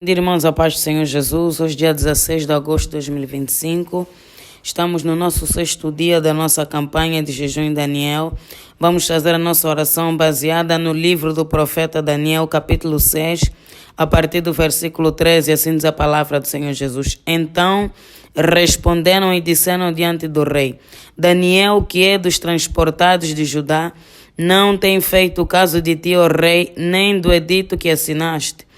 Irmãos, a paz do Senhor Jesus, hoje dia 16 de agosto de 2025, estamos no nosso sexto dia da nossa campanha de jejum em Daniel. Vamos fazer a nossa oração baseada no livro do profeta Daniel, capítulo 6, a partir do versículo 13, assim diz a palavra do Senhor Jesus. Então responderam e disseram diante do rei: Daniel, que é dos transportados de Judá, não tem feito caso de ti, ó rei, nem do edito que assinaste.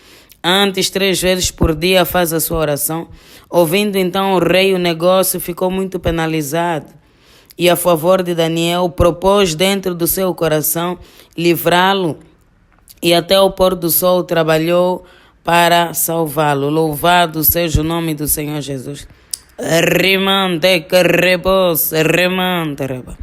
Antes, 3 vezes por dia faz a sua oração. Ouvindo então o rei, o negócio ficou muito penalizado. E a favor de Daniel, propôs dentro do seu coração livrá-lo. E até o pôr do sol trabalhou para salvá-lo. Louvado seja o nome do Senhor Jesus. Rimante carrebos, rimante reba.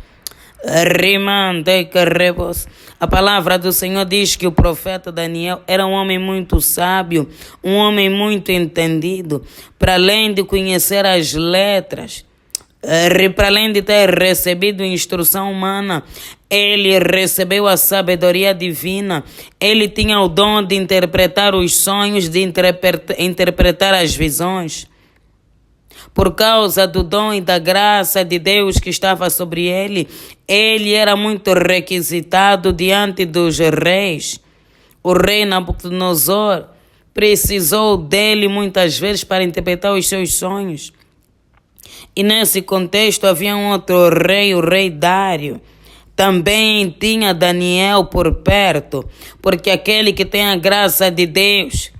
A palavra do Senhor diz que o profeta Daniel era um homem muito sábio, um homem muito entendido, para além de conhecer as letras, para além de ter recebido instrução humana, ele recebeu a sabedoria divina, ele tinha o dom de interpretar os sonhos, de interpretar as visões. Por causa do dom e da graça de Deus que estava sobre ele, ele era muito requisitado diante dos reis. O rei Nabucodonosor precisou dele muitas vezes para interpretar os seus sonhos. E nesse contexto havia um outro rei, o rei Dário. Também tinha Daniel por perto, porque aquele que tem a graça de Deus,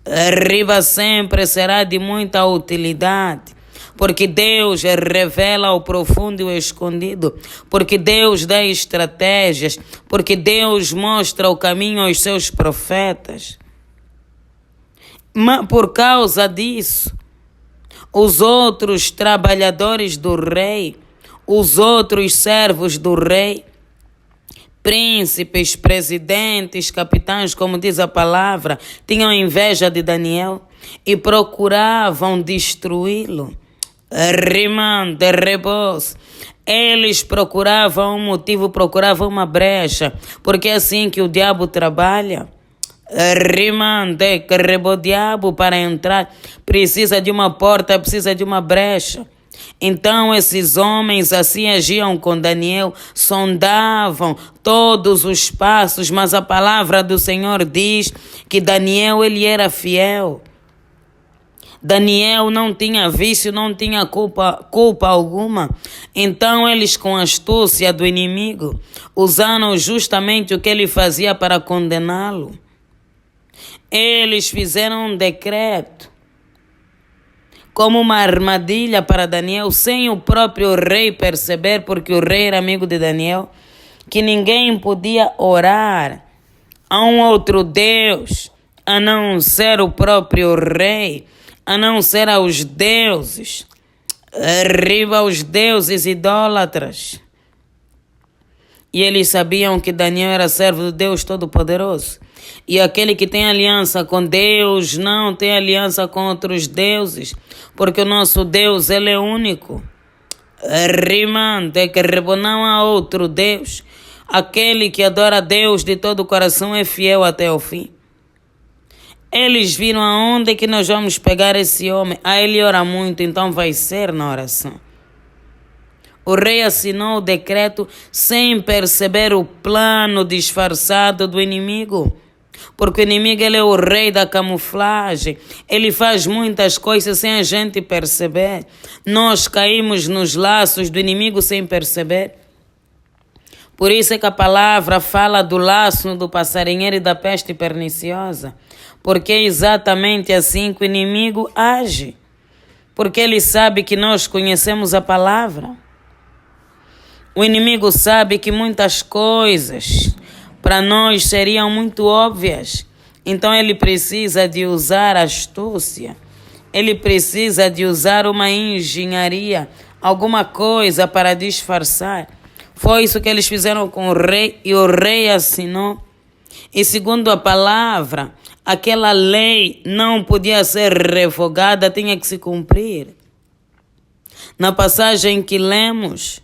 arriba sempre será de muita utilidade. Porque Deus revela o profundo e o escondido, porque Deus dá estratégias, porque Deus mostra o caminho aos seus profetas. Mas por causa disso, os outros trabalhadores do rei, os outros servos do rei, príncipes, presidentes, capitães, como diz a palavra, tinham inveja de Daniel e procuravam destruí-lo. Eles procuravam um motivo, procuravam uma brecha, porque é assim que o diabo trabalha. O diabo, para entrar, precisa de uma porta, precisa de uma brecha. Então esses homens assim agiam com Daniel, sondavam todos os passos, mas a palavra do Senhor diz que Daniel ele era fiel. Daniel não tinha vício, não tinha culpa alguma. Então eles, com a astúcia do inimigo, usaram justamente o que ele fazia para condená-lo. Eles fizeram um decreto como uma armadilha para Daniel, sem o próprio rei perceber, porque o rei era amigo de Daniel, que ninguém podia orar a um outro Deus, a não ser o próprio rei, a não ser aos deuses, aos deuses idólatras. E eles sabiam que Daniel era servo do Deus Todo-Poderoso. E aquele que tem aliança com Deus não tem aliança com outros deuses, porque o nosso Deus ele é único. Não há outro Deus. Aquele que adora a Deus de todo o coração é fiel até o fim. Eles viram aonde que nós vamos pegar esse homem. Ele ora muito, então vai ser na oração. O rei assinou o decreto sem perceber o plano disfarçado do inimigo. Porque o inimigo ele é o rei da camuflagem. Ele faz muitas coisas sem a gente perceber. Nós caímos nos laços do inimigo sem perceber. Por isso é que a palavra fala do laço do passarinheiro e da peste perniciosa. Porque é exatamente assim que o inimigo age. Porque ele sabe que nós conhecemos a palavra. O inimigo sabe que muitas coisas para nós seriam muito óbvias. Então ele precisa de usar astúcia. Ele precisa de usar uma engenharia, alguma coisa para disfarçar. Foi isso que eles fizeram com o rei e o rei assinou. E segundo a palavra, aquela lei não podia ser revogada, tinha que se cumprir. Na passagem que lemos,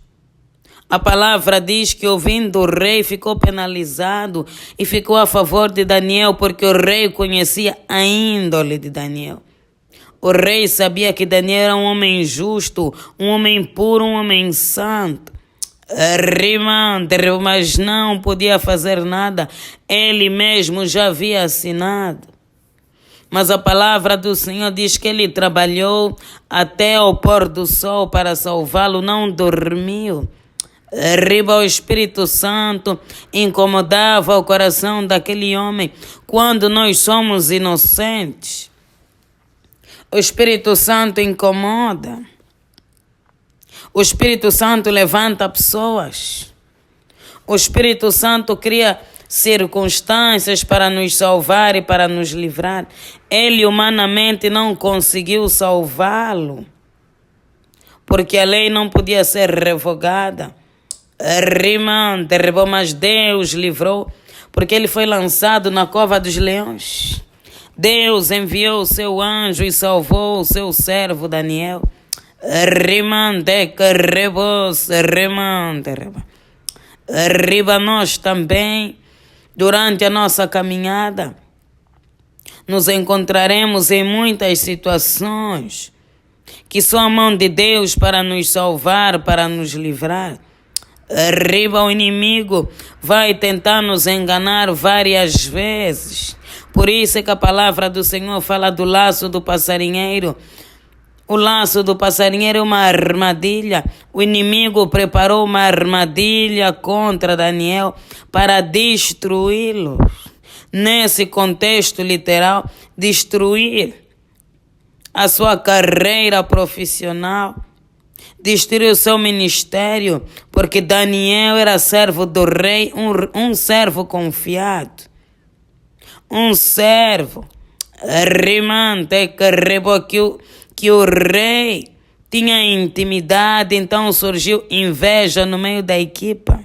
A palavra diz que, ouvindo o rei, ficou penalizado e ficou a favor de Daniel, porque o rei conhecia a índole de Daniel. O rei sabia que Daniel era um homem justo, um homem puro, um homem santo. Mas não podia fazer nada. Ele mesmo já havia assinado. Mas a palavra do Senhor diz que ele trabalhou até o pôr do sol para salvá-lo, não dormiu. O Espírito Santo incomodava o coração daquele homem quando nós somos inocentes. O Espírito Santo incomoda. O Espírito Santo levanta pessoas. O Espírito Santo cria circunstâncias para nos salvar e para nos livrar. Ele humanamente não conseguiu salvá-lo, porque a lei não podia ser revogada. Mas Deus livrou, porque ele foi lançado na cova dos leões. Deus enviou o seu anjo e salvou o seu servo Daniel. Nós também, durante a nossa caminhada, nos encontraremos em muitas situações que só a mão de Deus para nos salvar, para nos livrar. O inimigo vai tentar nos enganar várias vezes. Por isso é que a palavra do Senhor fala do laço do passarinheiro. O laço do passarinheiro é uma armadilha. O inimigo preparou uma armadilha contra Daniel para destruí-lo. Nesse contexto literal, destruir a sua carreira profissional, destruir o seu ministério, porque Daniel era servo do rei, um servo confiado. Um servo que o rei tinha intimidade, então surgiu inveja no meio da equipa.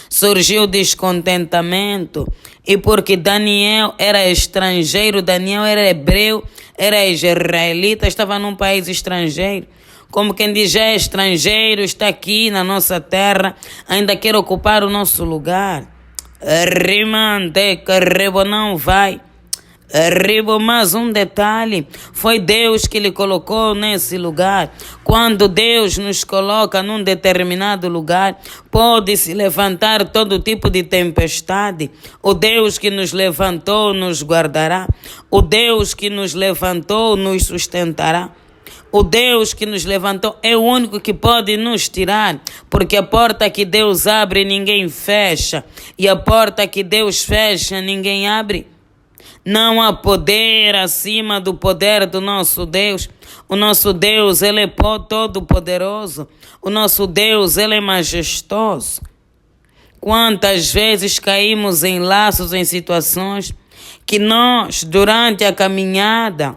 Surgiu descontentamento, e porque Daniel era estrangeiro, Daniel era hebreu, era israelita, estava num país estrangeiro. Como quem diz, já é estrangeiro, está aqui na nossa terra, ainda quer ocupar o nosso lugar. Não vai. Mais um detalhe, foi Deus que lhe colocou nesse lugar. Quando Deus nos coloca num determinado lugar, pode se levantar todo tipo de tempestade. O Deus que nos levantou nos guardará. O Deus que nos levantou nos sustentará. O Deus que nos levantou é o único que pode nos tirar, porque a porta que Deus abre ninguém fecha, e a porta que Deus fecha ninguém abre. Não há poder acima do poder do nosso Deus. O nosso Deus, Ele é todo-poderoso. O nosso Deus, Ele é majestoso. Quantas vezes caímos em laços, em situações que nós, durante a caminhada,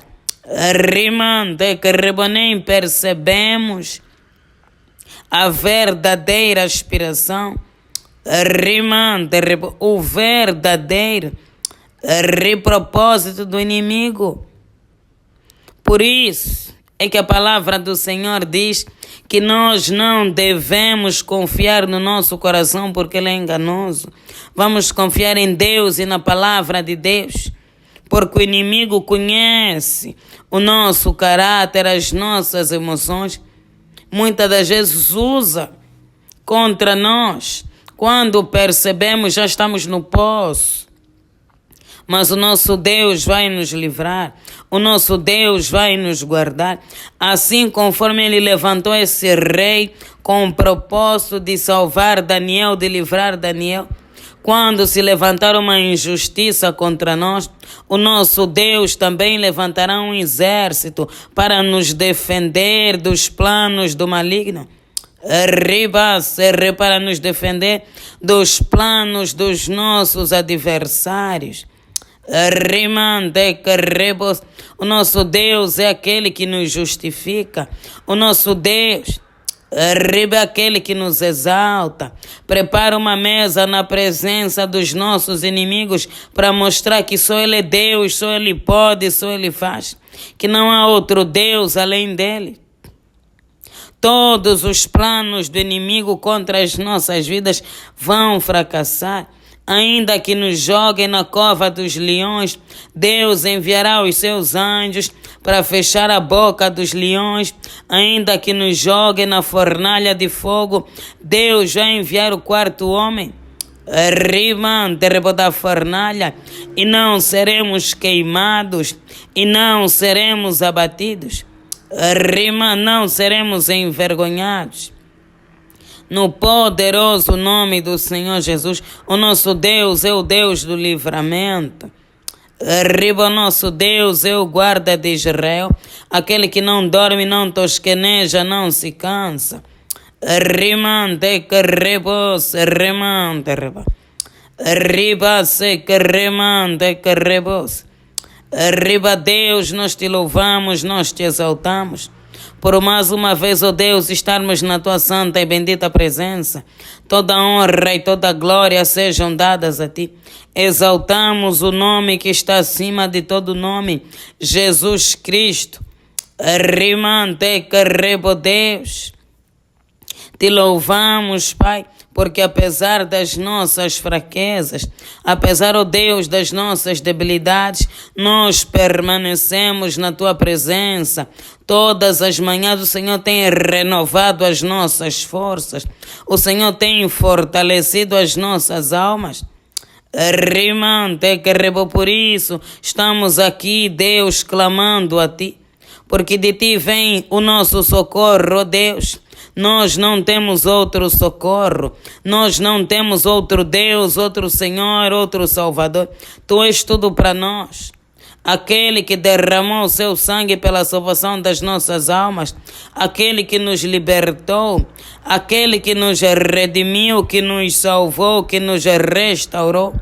nem percebemos a verdadeira aspiração, o verdadeiro propósito do inimigo. Por isso é que a palavra do Senhor diz que nós não devemos confiar no nosso coração, porque ele é enganoso. Vamos confiar em Deus e na palavra de Deus, porque o inimigo conhece o nosso caráter, as nossas emoções. Muitas das vezes usa contra nós. Quando percebemos, já estamos no poço. Mas o nosso Deus vai nos livrar. O nosso Deus vai nos guardar. Assim conforme ele levantou esse rei com o propósito de salvar Daniel, de livrar Daniel. Quando se levantar uma injustiça contra nós, o nosso Deus também levantará um exército para nos defender dos planos do maligno. Para nos defender dos planos dos nossos adversários. O nosso Deus é aquele que nos justifica. O nosso Deus é aquele que nos exalta. Prepara uma mesa na presença dos nossos inimigos para mostrar que só Ele é Deus, só Ele pode, só Ele faz. Que não há outro Deus além dEle. Todos os planos do inimigo contra as nossas vidas vão fracassar. Ainda que nos joguem na cova dos leões, Deus enviará os seus anjos para fechar a boca dos leões. Ainda que nos joguem na fornalha de fogo, Deus vai enviar o quarto homem. Arriba da fornalha, e não seremos queimados, e não seremos abatidos. Rima, não seremos envergonhados. No poderoso nome do Senhor Jesus, o nosso Deus é o Deus do livramento. Arriba, o nosso Deus é o guarda de Israel, aquele que não dorme, não tosqueneja, não se cansa. Rimante que rebos, remante, reba. Riba se que remante que rebos. Arriba, Deus, nós te louvamos, nós te exaltamos. Por mais uma vez, ó Deus, estarmos na tua santa e bendita presença. Toda honra e toda glória sejam dadas a ti. Exaltamos o nome que está acima de todo nome, Jesus Cristo. Rimante que rebo, Deus. Te louvamos, Pai, porque apesar das nossas fraquezas, apesar, ó Deus, das nossas debilidades, nós permanecemos na Tua presença. Todas as manhãs o Senhor tem renovado as nossas forças. O Senhor tem fortalecido as nossas almas. Rimante que rebo, por isso estamos aqui, Deus, clamando a Ti, porque de Ti vem o nosso socorro, ó Deus. Nós não temos outro socorro, nós não temos outro Deus, outro Senhor, outro Salvador. Tu és tudo para nós. Aquele que derramou o seu sangue pela salvação das nossas almas, aquele que nos libertou, aquele que nos redimiu, que nos salvou, que nos restaurou.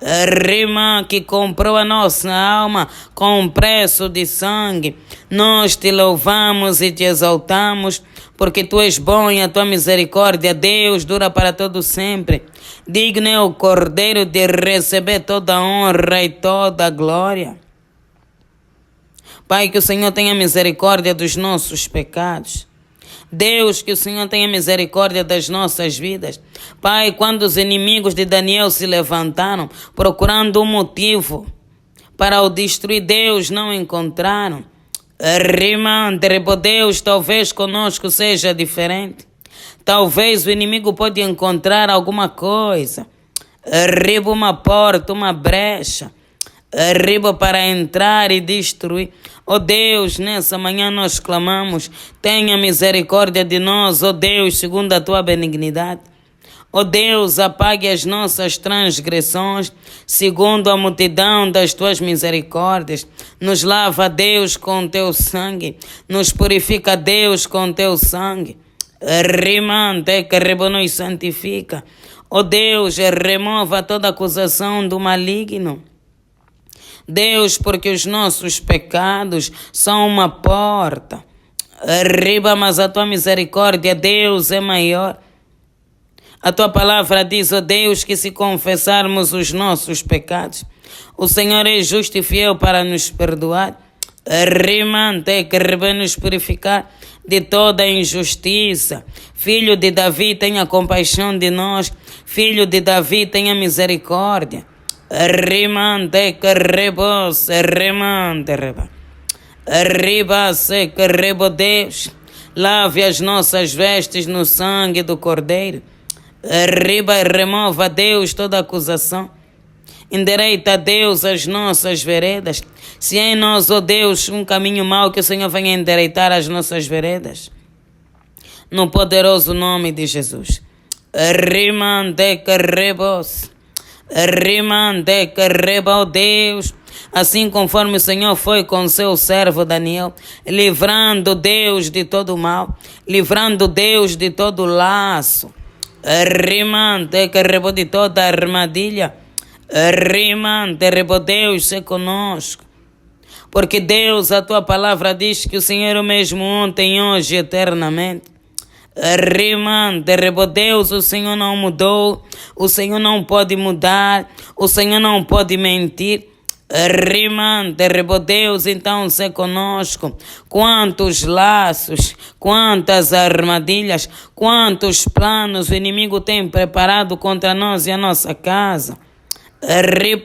Rima, que comprou a nossa alma com preço de sangue. Nós te louvamos e te exaltamos, porque tu és bom e a tua misericórdia, Deus, dura para todo sempre. Digno é o Cordeiro de receber toda a honra e toda a glória. Pai, que o Senhor tenha misericórdia dos nossos pecados. Deus, que o Senhor tenha misericórdia das nossas vidas. Pai, quando os inimigos de Daniel se levantaram, procurando um motivo para o destruir, Deus, não encontraram. Deus, talvez conosco seja diferente. Talvez o inimigo pode encontrar alguma coisa. Uma porta, uma brecha. Para entrar e destruir. Ó Deus, nessa manhã nós clamamos, tenha misericórdia de nós, ó Deus, segundo a tua benignidade. Ó Deus, apague as nossas transgressões, segundo a multidão das tuas misericórdias. Nos lava, Deus, com teu sangue, nos purifica, Deus, com teu sangue. Rimante que nos santifica. Ó Deus, remova toda acusação do maligno. Deus, porque os nossos pecados são uma porta. Mas a tua misericórdia, Deus, é maior. A tua palavra diz, ó Deus, que se confessarmos os nossos pecados, o Senhor é justo e fiel para nos perdoar. Que vai nos purificar de toda injustiça. Filho de Davi, tenha compaixão de nós. Filho de Davi, tenha misericórdia. Rimante que rebos, remante, reba. Riba se que rebo, Deus. Lave as nossas vestes no sangue do Cordeiro. Riba e remova, Deus, toda acusação. Endireita, Deus, as nossas veredas. Se em nós, ó Deus, um caminho mau, que o Senhor venha endireitar as nossas veredas. No poderoso nome de Jesus. Rimante que rebos. Rimante que reba, ó Deus, assim conforme o Senhor foi com seu servo Daniel, livrando Deus de todo mal, livrando Deus de todo laço. Rimante que reba, de toda armadilha. Rimante reba, Deus, se conosco. Porque Deus, a tua palavra diz que o Senhor é o mesmo ontem, hoje e eternamente. Rimante, Deus, o Senhor não mudou, o Senhor não pode mudar, o Senhor não pode mentir. Rimante, Deus, então se conosco. Quantos laços, quantas armadilhas, quantos planos o inimigo tem preparado contra nós e a nossa casa.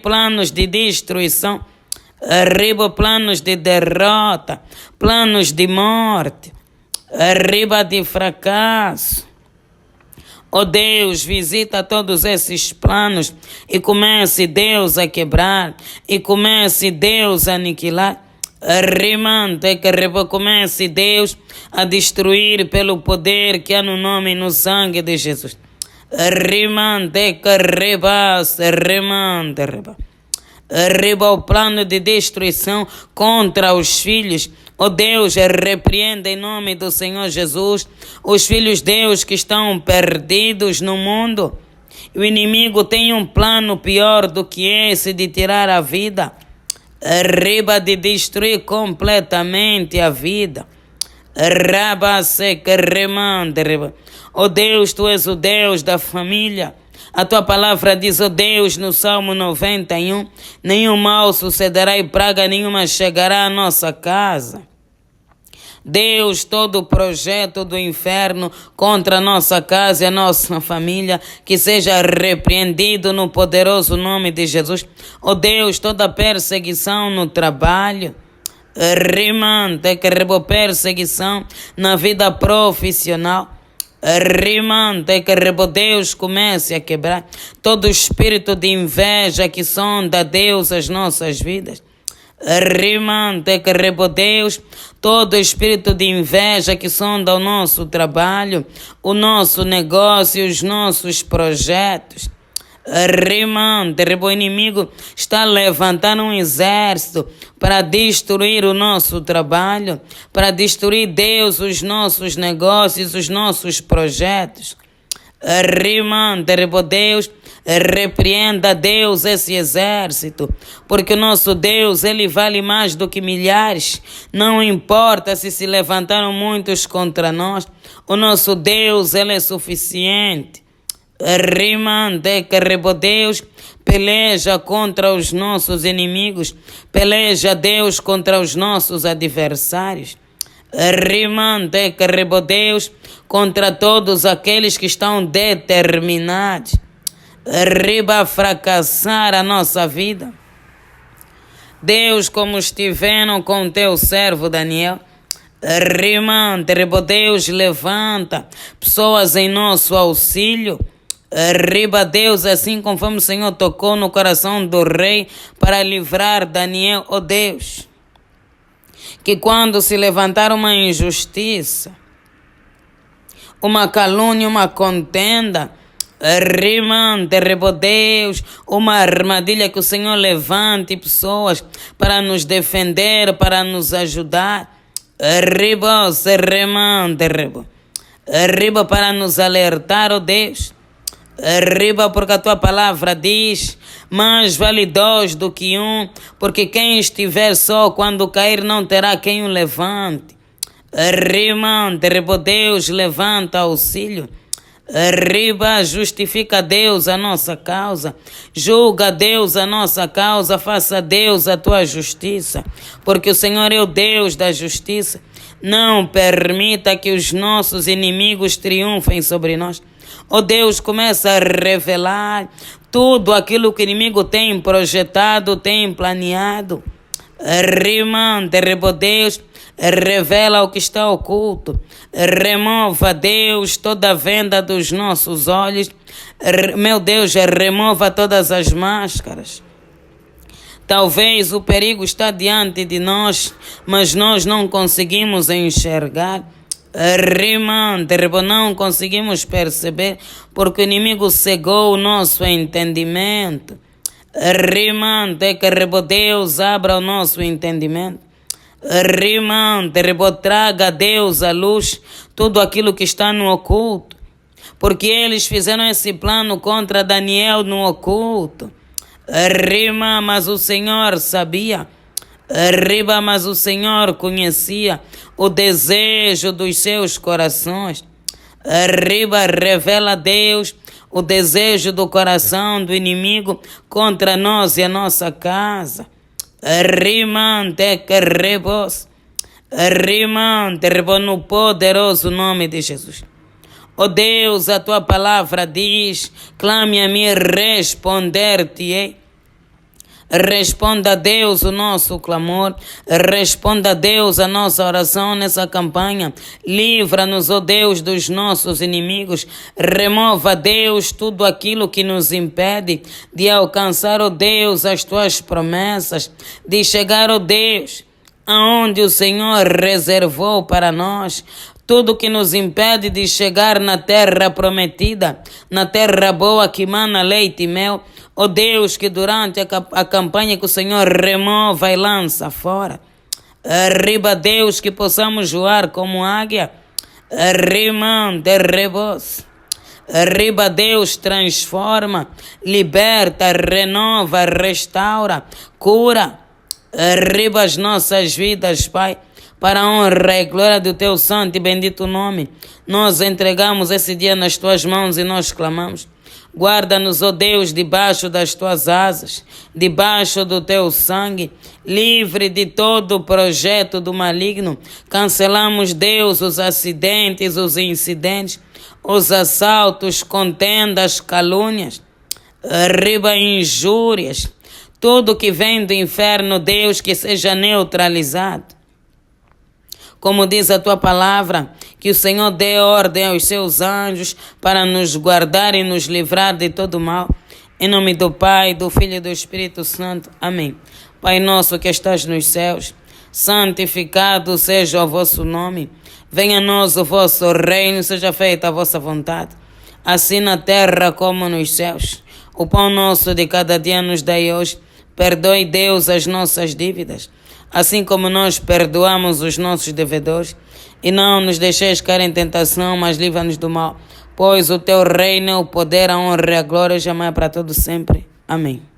Planos de destruição, planos de derrota, planos de morte, de fracasso. Oh Deus, visita todos esses planos e comece Deus a quebrar e comece Deus a aniquilar. Comece Deus a destruir pelo poder que há no nome e no sangue de Jesus. O plano de destruição contra os filhos. Oh Deus, repreenda em nome do Senhor Jesus os filhos de Deus que estão perdidos no mundo. O inimigo tem um plano pior do que esse de tirar a vida. De destruir completamente a vida. Oh Deus, Tu és o Deus da família. A Tua palavra diz, ó Deus, no Salmo 91, nenhum mal sucederá e praga nenhuma chegará à nossa casa. Deus, todo projeto do inferno contra a nossa casa e a nossa família, que seja repreendido no poderoso nome de Jesus. Ó Deus, toda perseguição no trabalho, perseguição na vida profissional, Deus, comece a quebrar todo espírito de inveja que sonda Deus as nossas vidas. Deus, todo espírito de inveja que sonda o nosso trabalho, o nosso negócio e os nossos projetos. O inimigo está levantando um exército para destruir o nosso trabalho, para destruir Deus, os nossos negócios, os nossos projetos. Deus, repreenda Deus esse exército, porque o nosso Deus, Ele vale mais do que milhares. Não importa se levantaram muitos contra nós, o nosso Deus, Ele é suficiente. Deus, peleja contra os nossos inimigos, peleja Deus contra os nossos adversários. Deus, contra todos aqueles que estão determinados a fracassar a nossa vida. Deus, como estiveram com teu servo Daniel, Deus, levanta pessoas em nosso auxílio. Deus, assim conforme o Senhor tocou no coração do rei para livrar Daniel, ó Deus, que quando se levantar uma injustiça, uma calúnia, uma contenda, Deus, uma armadilha, que o Senhor levante pessoas para nos defender, para nos ajudar, para nos alertar, ó Deus. Porque a Tua palavra diz, mais vale dois do que um, porque quem estiver só, quando cair, não terá quem o levante. Deus, levanta auxílio. Justifica Deus a nossa causa, julga Deus a nossa causa, faça Deus a Tua justiça, porque o Senhor é o Deus da justiça. Não permita que os nossos inimigos triunfem sobre nós. Ó Deus, começa a revelar tudo aquilo que o inimigo tem projetado, tem planeado. Deus, revela o que está oculto. Remova, Deus, toda a venda dos nossos olhos. Meu Deus, remova todas as máscaras. Talvez o perigo está diante de nós, mas nós não conseguimos enxergar. Não conseguimos perceber, porque o inimigo cegou o nosso entendimento. Deus, abra o nosso entendimento. Traga a Deus à luz tudo aquilo que está no oculto, porque eles fizeram esse plano contra Daniel no oculto. Mas o Senhor sabia. Mas o Senhor conhecia o desejo dos seus corações. Revela a Deus o desejo do coração do inimigo contra nós e a nossa casa. Rimante que rebos. Rimante, rebos no poderoso nome de Jesus. Ó Deus, a tua palavra diz, clame a mim, responder-te-ei. Responda a Deus o nosso clamor, responda a Deus a nossa oração nessa campanha. Livra-nos, ó Deus, dos nossos inimigos. Remova, Deus, tudo aquilo que nos impede de alcançar, ó Deus, as tuas promessas, de chegar, ó Deus, aonde o Senhor reservou para nós. Tudo que nos impede de chegar na terra prometida, na terra boa que mana leite e mel. Ó Deus, que durante a campanha que o Senhor remova e lança fora. Arriba, Deus, que possamos voar como águia. Rimante, rebos. Arriba, Deus, transforma, liberta, renova, restaura, cura. Arriba as nossas vidas, Pai. Para a honra e glória do teu santo e bendito nome, nós entregamos esse dia nas tuas mãos e nós clamamos. Guarda-nos, ó Deus, debaixo das tuas asas, debaixo do teu sangue, livre de todo o projeto do maligno. Cancelamos, Deus, os acidentes, os incidentes, os assaltos, contendas, calúnias, arriba injúrias, tudo que vem do inferno, Deus, que seja neutralizado. Como diz a tua palavra, que o Senhor dê ordem aos seus anjos para nos guardar e nos livrar de todo mal. Em nome do Pai, do Filho e do Espírito Santo. Amém. Pai nosso que estás nos céus, santificado seja o vosso nome. Venha a nós o vosso reino, seja feita a vossa vontade, assim na terra como nos céus. O pão nosso de cada dia nos dai hoje. Perdoe, Deus, as nossas dívidas, assim como nós perdoamos os nossos devedores. E não nos deixeis cair em tentação, mas livra-nos do mal. Pois o teu reino, o poder, a honra e a glória jamais para todo sempre. Amém.